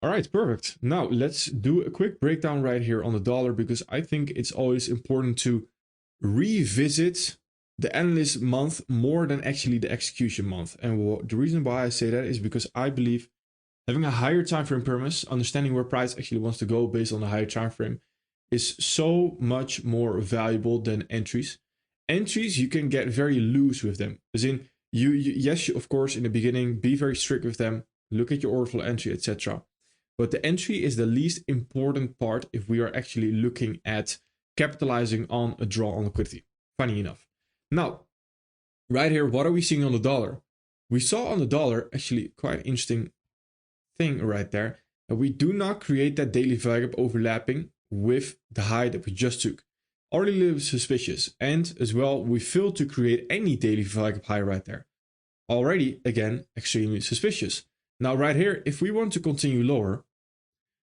All right, perfect. Now let's do a quick breakdown right here on the dollar because I think it's always important to revisit the analyst month more than actually the execution month. And the reason why I say that is because I believe having a higher time frame premise, understanding where price actually wants to go based on a higher time frame, is so much more valuable than entries. Entries, you can get very loose with them. As in, yes, of course, in the beginning, be very strict with them, look at your order flow entry, etc. But the entry is the least important part if we are actually looking at capitalizing on a draw on liquidity. Funny enough. Now, right here, what are we seeing on the dollar? We saw on the dollar actually quite an interesting thing right there. And we do not create that daily value gap overlapping with the high that we just took. Already a little suspicious. And as well, we failed to create any daily value gap high right there. Already, again, extremely suspicious. Now, right here, if we want to continue lower,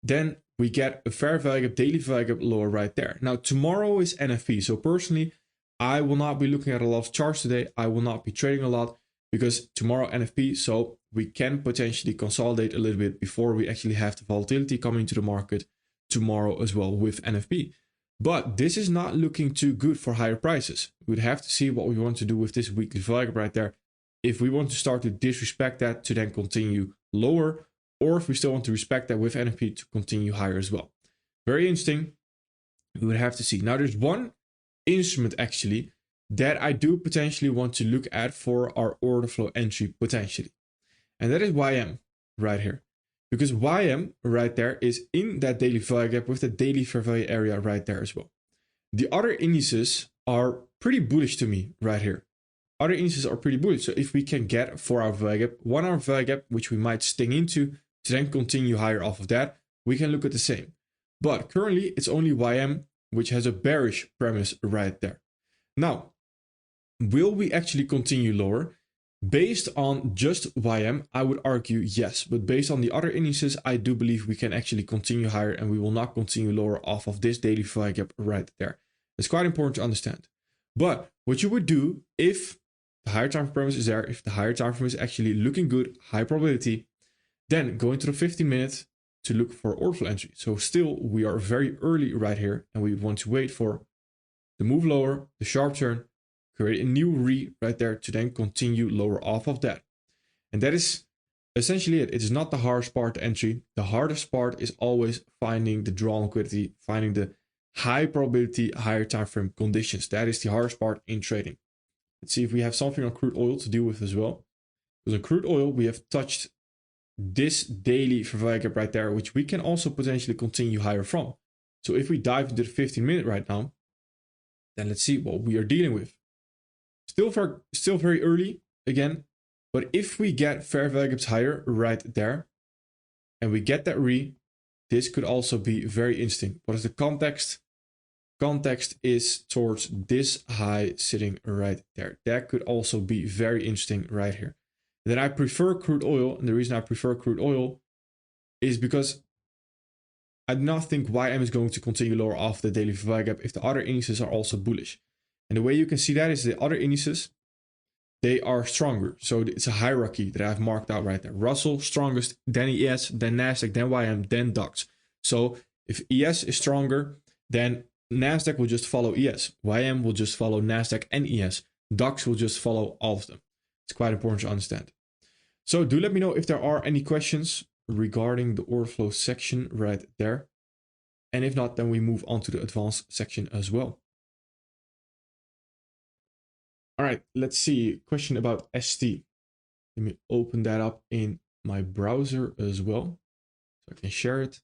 then we get a fair value gap, daily value gap lower right there. Now, tomorrow is NFP. So personally, I will not be looking at a lot of charts today. I will not be trading a lot because tomorrow NFP. So we can potentially consolidate a little bit before we actually have the volatility coming to the market tomorrow as well with NFP. But this is not looking too good for higher prices. We'd have to see what we want to do with this weekly value gap right there. If we want to start to disrespect that to then continue lower, or if we still want to respect that with NFP to continue higher as well. Very interesting. We would have to see. Now there's one instrument actually that I do potentially want to look at for our order flow entry potentially. And that is YM right here. Because YM right there is in that daily value gap with the daily fair value area right there as well. The other indices are pretty bullish to me right here. Other indices are pretty bullish. So if we can get a 4 hour value gap, 1 hour value gap, which we might sting into to then continue higher off of that, we can look at the same. But currently it's only YM which has a bearish premise right there. Now, will we actually continue lower? Based on just YM, I would argue yes. But based on the other indices, I do believe we can actually continue higher and we will not continue lower off of this daily value gap right there. It's quite important to understand. But what you would do if the higher time frame premise is there, if the higher time frame is actually looking good, high probability, then go into the 15 minutes to look for order flow entry. So still, we are very early right here and we want to wait for the move lower, the sharp turn, create a new re right there to then continue lower off of that. And that is essentially it. It is not the hardest part, the entry. The hardest part is always finding the draw on liquidity, finding the high probability, higher time frame conditions. That is the hardest part in trading. Let's see if we have something on crude oil to deal with as well. Because on crude oil, we have touched this daily fair value gap right there, which we can also potentially continue higher from. So if we dive into the 15 minute right now, then let's see what we are dealing with. Still very early again, but if we get fair value gaps higher right there, and we get that re, this could also be very interesting. What is the context? Context is towards this high sitting right there. That could also be very interesting right here. Then I prefer crude oil, and the reason I prefer crude oil is because I do not think YM is going to continue lower off the daily value gap if the other indices are also bullish. And the way you can see that is the other indices, they are stronger. So it's a hierarchy that I've marked out right there. Russell, strongest, then ES, then NASDAQ, then YM, then DAX. So if ES is stronger, then NASDAQ will just follow ES. YM will just follow NASDAQ and ES. DAX will just follow all of them. It's quite important to understand. So do let me know if there are any questions regarding the order flow section right there. And if not, then we move on to the advanced section as well. All right, let's see. Question about ST. Let me open that up in my browser as well, so I can share it.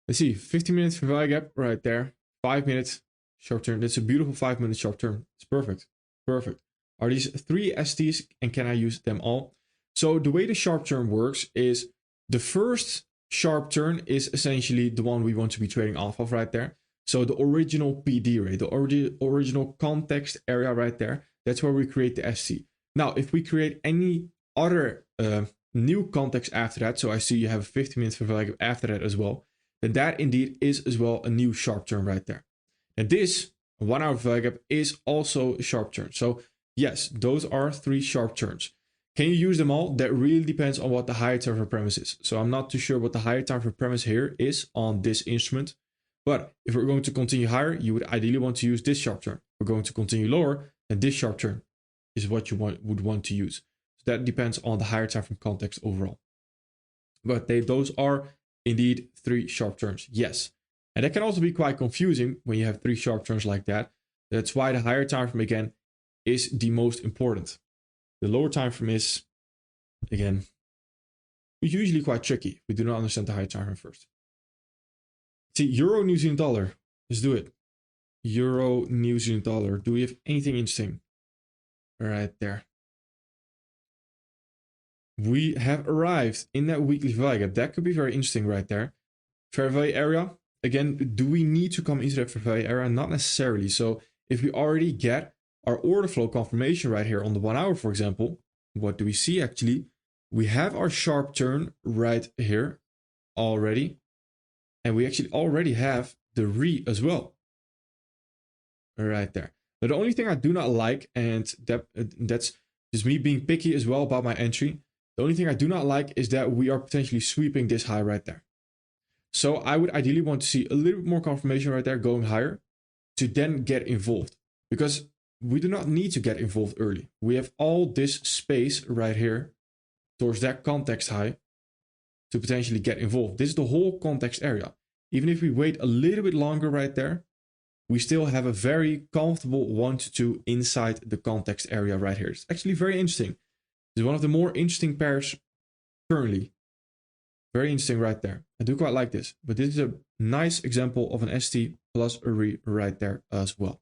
Let's see, 15 minutes for value gap right there. 5 minutes short term. That's a beautiful 5 minute short term. It's perfect. Perfect. Are these 3 STs and can I use them all? So the way the sharp turn works is the first sharp turn is essentially the one we want to be trading off of right there. So the original PD rate, the original context area right there, that's where we create the ST. Now, if we create any other new context after that, so I see you have a 50 minutes for value after that as well, then that indeed is as well a new sharp turn right there. And this 1 hour value gap is also a sharp turn. So yes, those are 3 sharp turns. Can you use them all? That really depends on what the higher time frame premise is. So I'm not too sure what the higher time frame premise here is on this instrument. But if we're going to continue higher, you would ideally want to use this sharp turn. If we're going to continue lower, then this sharp turn is what you would want to use. So that depends on the higher time frame context overall. But those are indeed 3 sharp turns, yes. And that can also be quite confusing when you have 3 sharp turns like that. That's why the higher time frame again is the most important. The lower time frame is, again, usually quite tricky. We do not understand the higher time frame first. See, Euro, New Zealand dollar. Let's do it. Euro, New Zealand dollar. Do we have anything interesting? Right there. We have arrived in that weekly value gap. That could be very interesting right there. Fair value area. Again, do we need to come into that fair value area? Not necessarily. So if we already get our order flow confirmation right here on the 1 hour, for example, what do we see actually? We have our sharp turn right here already. And we actually already have the re as well. Right there. But the only thing I do not like, and that's just me being picky as well about my entry. The only thing I do not like is that we are potentially sweeping this high right there. So I would ideally want to see a little bit more confirmation right there going higher to then get involved. Because we do not need to get involved early. We have all this space right here towards that context high to potentially get involved. This is the whole context area. Even if we wait a little bit longer right there, we still have a very comfortable 1 to 2 inside the context area right here. It's actually very interesting. It's one of the more interesting pairs currently. Very interesting right there. I do quite like this. But this is a nice example of an ST plus a re right there as well.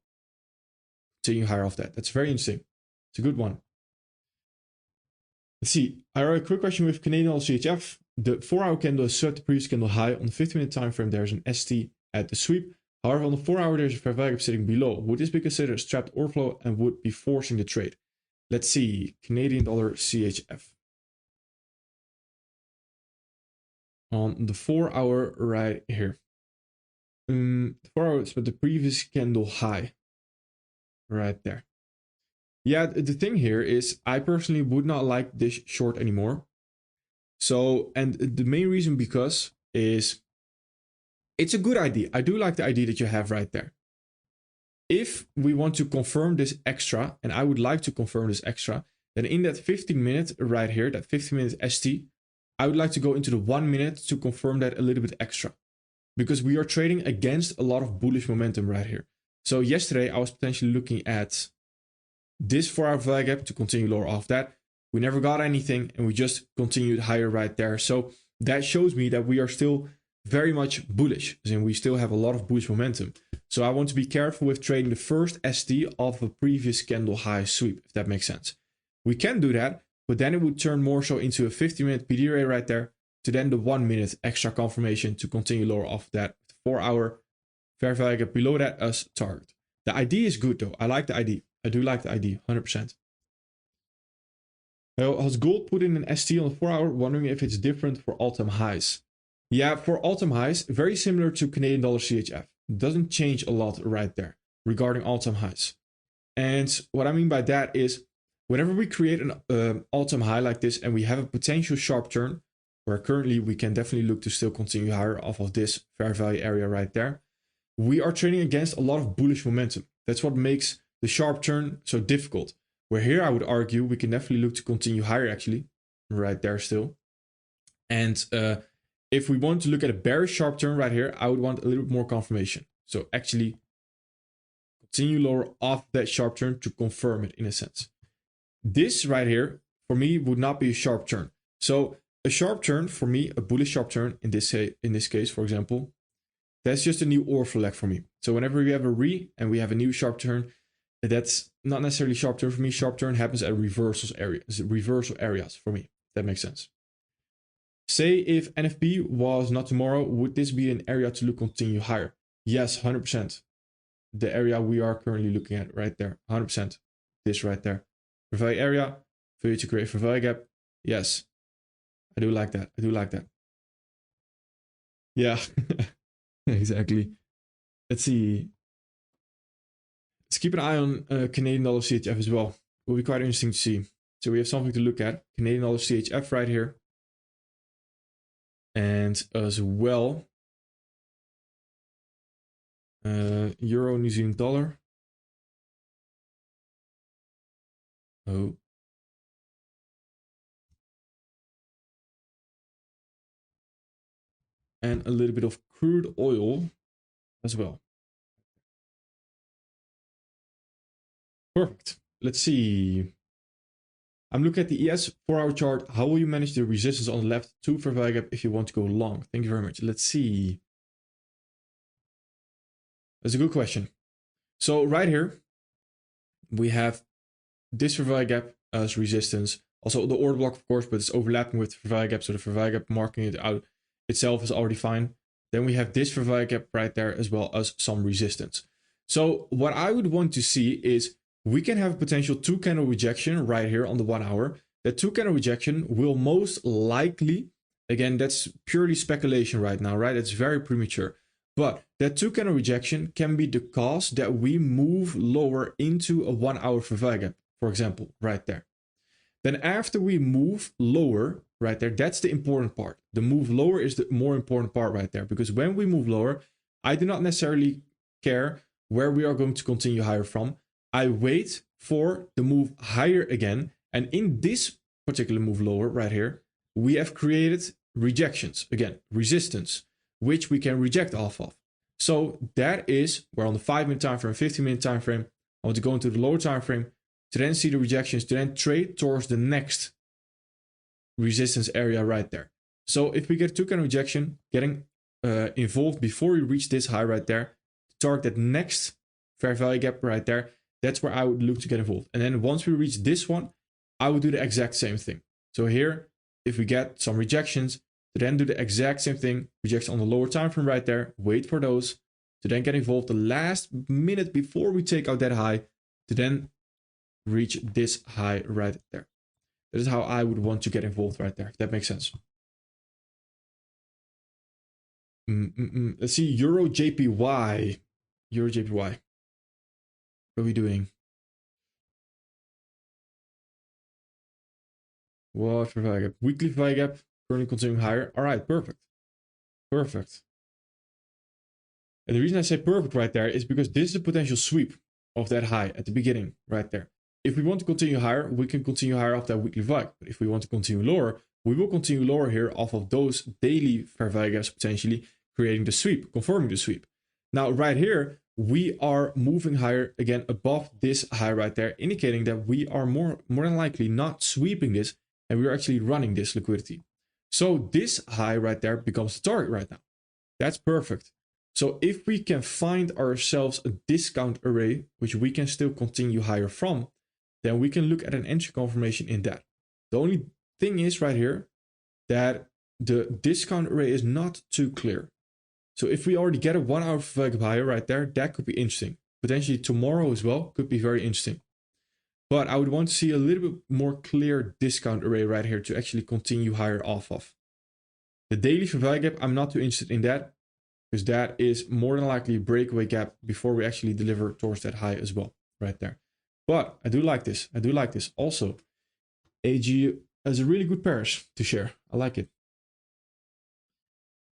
Continue higher off that. That's very interesting. It's a good one. Let's see. I wrote a quick question with Canadian dollar CHF. The 4-hour candle has served the previous candle high. On the 50-minute time frame, there's an ST at the sweep. However, on the 4-hour, there's a fair value gap sitting below. Would this be considered a strapped order flow and would be forcing the trade? Let's see. Canadian dollar CHF. On the 4-hour right here. The 4-hour is but the previous candle high. Right there. Yeah, the thing here is I personally would not like this short anymore. So, and the main reason because is it's a good idea. I do like the idea that you have right there. If we want to confirm this extra, and I would like to confirm this extra, then in that 15-minute right here, that 15-minute ST, I would like to go into the 1 minute to confirm that a little bit extra. Because we are trading against a lot of bullish momentum right here. So yesterday I was potentially looking at this 4-hour value gap to continue lower off that. We never got anything and we just continued higher right there. So that shows me that we are still very much bullish, and we still have a lot of bullish momentum. So I want to be careful with trading the first ST of a previous candle high sweep, if that makes sense. We can do that, but then it would turn more so into a 50-minute PD array right there to then the 1 minute extra confirmation to continue lower off that 4-hour fair value gap below that as target. The idea is good though. I like the idea. I do like the idea, 100%. Now, has gold put in an ST on the 4-hour? Wondering if it's different for all-time highs. Yeah, for all-time highs, very similar to Canadian dollar CHF. Doesn't change a lot right there regarding all-time highs. And what I mean by that is whenever we create an all-time high like this and we have a potential sharp turn, where currently we can definitely look to still continue higher off of this fair value area right there, we are trading against a lot of bullish momentum. That's what makes the sharp turn so difficult. Where here I would argue we can definitely look to continue higher actually, right there still. And if we want to look at a bearish sharp turn right here, I would want a little bit more confirmation. So actually continue lower off that sharp turn to confirm it in a sense. This right here, for me, would not be a sharp turn. So a sharp turn, for me, a bullish sharp turn, in this case, for example, that's just a new order flow leg for me. So whenever we have a re and we have a new sharp turn, that's not necessarily sharp turn for me. Sharp turn happens at reversal areas for me. That makes sense. Say if NFP was not tomorrow, would this be an area to look continue higher? Yes, 100%. The area we are currently looking at right there, 100%. This right there. Fair value area, for you to create fair value gap. Yes, I do like that. I do like that. Yeah, exactly. Let's see. Let's keep an eye on Canadian dollar CHF as well. Will be quite interesting to see. So we have something to look at. Canadian dollar CHF right here. And as well, Euro New Zealand dollar. Oh. And a little bit of crude oil as well. Perfect. Let's see. I'm looking at the ES 4-hour chart. How will you manage the resistance on the left to fair value gap if you want to go long? Thank you very much. Let's see. That's a good question. So right here, we have this fair value gap as resistance. Also the order block, of course, but it's overlapping with fair value gap. So the fair value gap marking it out itself is already fine. Then we have this fair value gap right there as well as some resistance. So what I would want to see is we can have a potential 2 candle rejection right here on the 1 hour. That 2 candle rejection will most likely, again, that's purely speculation right now, right? It's very premature. But that 2 candle rejection can be the cause that we move lower into a 1 hour fair value gap, for example, right there. Then after we move lower, right there, that's the important part. The move lower is the more important part right there. Because when we move lower, I do not necessarily care where we are going to continue higher from. I wait for the move higher again. And in this particular move lower right here, we have created rejections. Again, resistance, which we can reject off of. So that is, we're on the 5-minute time frame, 15-minute time frame. I want to go into the lower time frame to then see the rejections, to then trade towards the next resistance area right there. So if we get a 2 candle rejection, getting involved before we reach this high right there, target that next fair value gap right there, that's where I would look to get involved. And then once we reach this one, I would do the exact same thing. So here, if we get some rejections, to then do the exact same thing, rejection on the lower time frame right there, wait for those, to then get involved the last minute before we take out that high, to then reach this high right there. That is how I would want to get involved right there, if that makes sense. Let's see, Euro JPY. Euro JPY. What are we doing? What for value gap? Weekly value gap, currently continuing higher. All right, perfect. Perfect. And the reason I say perfect right there is because this is a potential sweep of that high at the beginning right there. If we want to continue higher, we can continue higher off that weekly value. But if we want to continue lower, we will continue lower here off of those daily fair value gaps, potentially creating the sweep, confirming the sweep. Now, right here, we are moving higher again above this high right there, indicating that we are more than likely not sweeping this, and we're actually running this liquidity. So this high right there becomes the target right now. That's perfect. So if we can find ourselves a discount array, which we can still continue higher from, then we can look at an entry confirmation in that. The only thing is right here that the discount array is not too clear. So if we already get a 1 hour value higher right there, that could be interesting. Potentially tomorrow as well could be very interesting. But I would want to see a little bit more clear discount array right here to actually continue higher off of. The daily fair value gap, I'm not too interested in that, because that is more than likely a breakaway gap before we actually deliver towards that high as well, right there. But I do like this. I do like this. Also, AG has a really good pairs to share. I like it.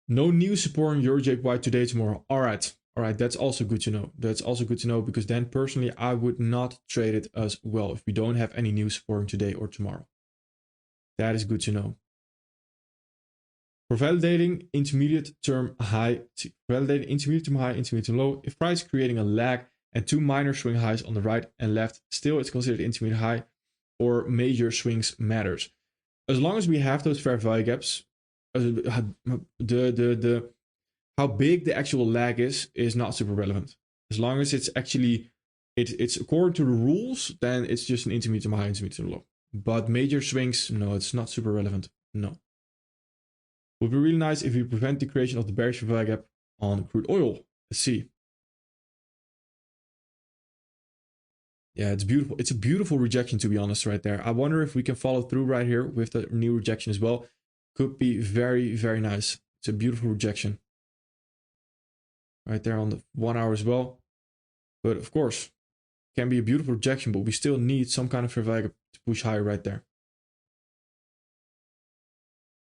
No new support on Euro JPY today, tomorrow. All right. That's also good to know. That's also good to know, because then personally, I would not trade it as well if we don't have any new support today or tomorrow. That is good to know. For validating intermediate term high, validating intermediate term high, intermediate term low, if price creating a lag and 2 minor swing highs on the right and left, still it's considered intermediate high, or major swings matters. As long as we have those fair value gaps, how big the actual lag is not super relevant. As long as it's actually it's according to the rules, then it's just an intermediate term high, intermediate term low. But major swings, no, it's not super relevant. No. Would be really nice if we prevent the creation of the bearish fair value gap on crude oil. Let's see. Yeah, it's beautiful. It's a beautiful rejection, to be honest, right there. I wonder if we can follow through right here with the new rejection as well. Could be very, very nice. It's a beautiful rejection. Right there on the 1 hour as well. But of course, can be a beautiful rejection, but we still need some kind of fair value gap to push higher right there.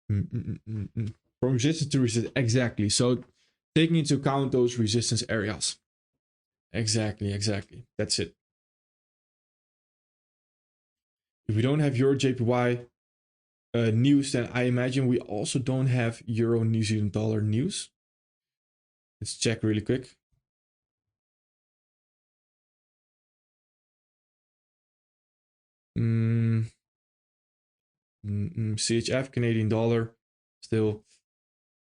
From resistance to resistance, exactly. So taking into account those resistance areas. Exactly. That's it. If we don't have Euro JPY news, then I imagine we also don't have Euro New Zealand dollar news. Let's check really quick. CHF, Canadian dollar, still.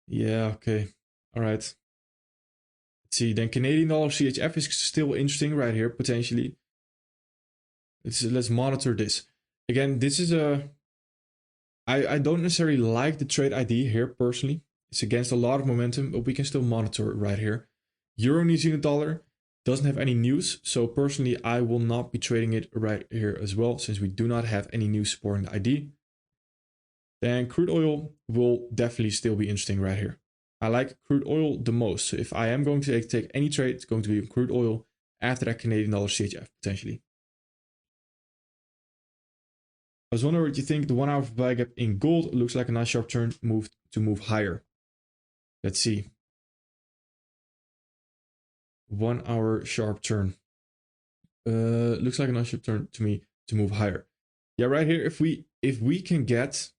Yeah, okay. All right. Let's see. Then Canadian dollar CHF is still interesting right here, potentially. Let's monitor this. Again, this is a... I don't necessarily like the trade ID here, personally. It's against a lot of momentum, but we can still monitor it right here. Euro New Zealand dollar doesn't have any news, so personally I will not be trading it right here as well, since we do not have any news supporting the ID. Then crude oil will definitely still be interesting right here. I like crude oil the most, so if I am going to take any trade, it's going to be crude oil after that Canadian dollar CHF, potentially. I was wondering what you think. The 1 hour value gap in gold looks like a nice sharp turn move to move higher. Let's see. 1 hour sharp turn. Looks like a nice sharp turn to me to move higher. Yeah, right here, if we can get,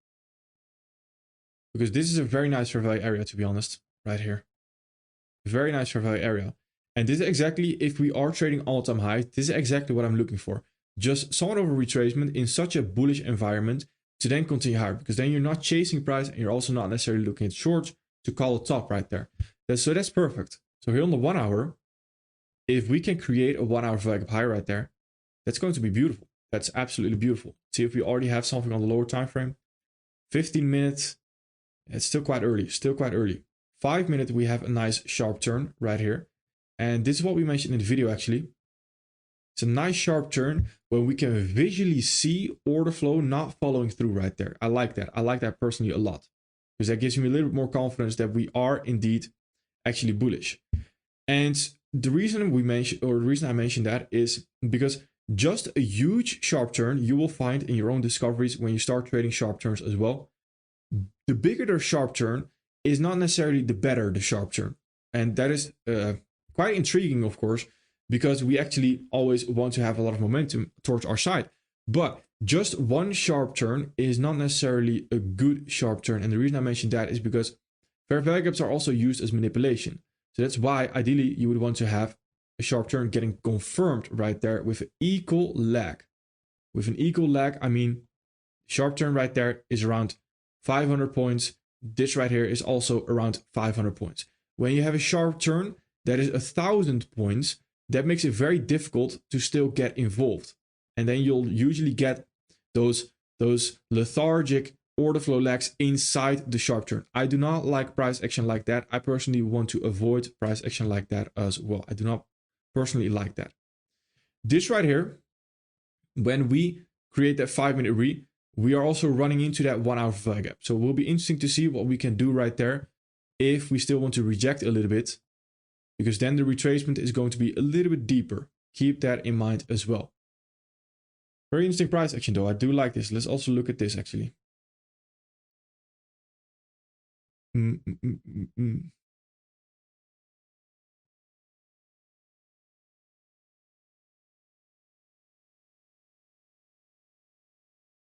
because this is a very nice fair value area, to be honest, right here. Very nice fair value area. And this is exactly, if we are trading all-time high, this is exactly what I'm looking for. Just somewhat of a retracement in such a bullish environment to then continue higher, because then you're not chasing price and you're also not necessarily looking at shorts to call a top right there. So that's perfect. So here on the 1 hour, if we can create a 1 hour value gap high right there, that's going to be beautiful. That's absolutely beautiful. See if we already have something on the lower time frame. 15 minutes. It's still quite early. 5 minutes, we have a nice sharp turn right here. And this is what we mentioned in the video actually. It's a nice sharp turn where we can visually see order flow not following through right there. I like that. I like that personally a lot, because that gives me a little bit more confidence that we are indeed actually bullish. And the reason we mentioned, or the reason I mentioned that, is because just a huge sharp turn you will find in your own discoveries when you start trading sharp turns as well. The bigger the sharp turn is not necessarily the better the sharp turn. And that is quite intriguing, of course, because we actually always want to have a lot of momentum towards our side. But just one sharp turn is not necessarily a good sharp turn. And the reason I mentioned that is because fair value gaps are also used as manipulation. So that's why ideally you would want to have a sharp turn getting confirmed right there with an equal lag. With an equal lag, I mean, sharp turn right there is around 500 points. This right here is also around 500 points. When you have a sharp turn that is 1,000 points, that makes it very difficult to still get involved. And then you'll usually get those lethargic order flow lags inside the sharp turn. I do not like price action like that. I personally want to avoid price action like that as well. I do not personally like that. This right here, when we create that 5 minute re, we are also running into that 1 hour value gap. So it will be interesting to see what we can do right there if we still want to reject a little bit, because then the retracement is going to be a little bit deeper. Keep that in mind as well. Very interesting price action though. I do like this. Let's also look at this actually.